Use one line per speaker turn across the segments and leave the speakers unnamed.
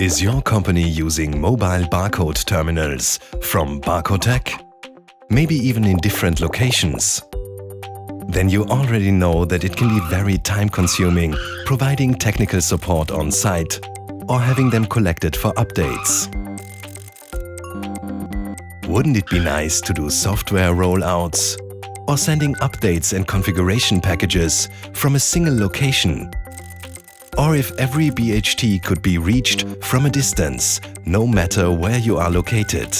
Is your company using mobile barcode terminals from Barcotec? Maybe even in different locations? Then you already know that it can be very time-consuming providing technical support on site or having them collected for updates. Wouldn't it be nice to do software rollouts or sending updates and configuration packages from a single location? Or if every BHT could be reached from a distance, no matter where you are located?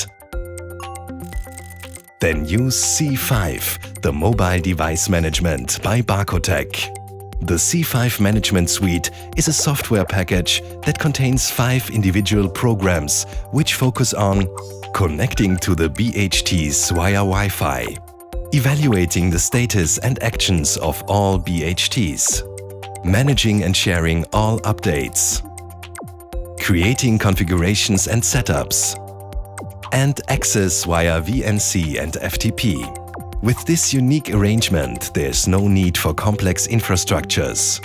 Then use C5, the Mobile Device Management by Barcotec. The C5 Management Suite is a software package that contains 5 individual programs which focus on connecting to the BHTs via Wi-Fi, evaluating the status and actions of all BHTs, managing and sharing all updates, creating configurations and setups, and access via VNC and FTP. With this unique arrangement, there's no need for complex infrastructures.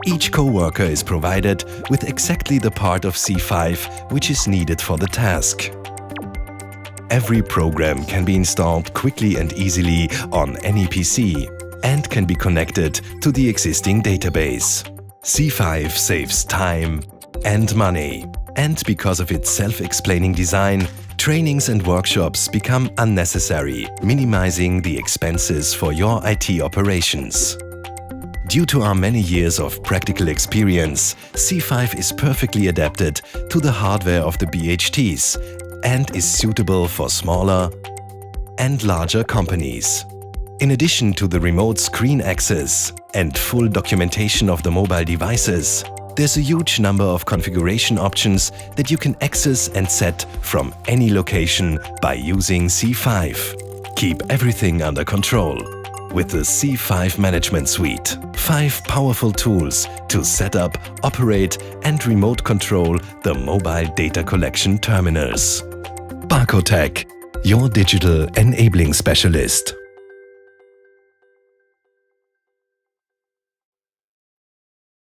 Each coworker is provided with exactly the part of C5 which is needed for the task. Every program can be installed quickly and easily on any PC and can be connected to the existing database. C5 saves time and money. And because of its self-explaining design, trainings and workshops become unnecessary, minimizing the expenses for your IT operations. Due to our many years of practical experience, C5 is perfectly adapted to the hardware of the BHTs and is suitable for smaller and larger companies. In addition to the remote screen access and full documentation of the mobile devices, there's a huge number of configuration options that you can access and set from any location by using C5. Keep everything under control with the C5 Management Suite. 5 powerful tools to set up, operate and remote control the mobile data collection terminals. Barcotec, your digital enabling specialist.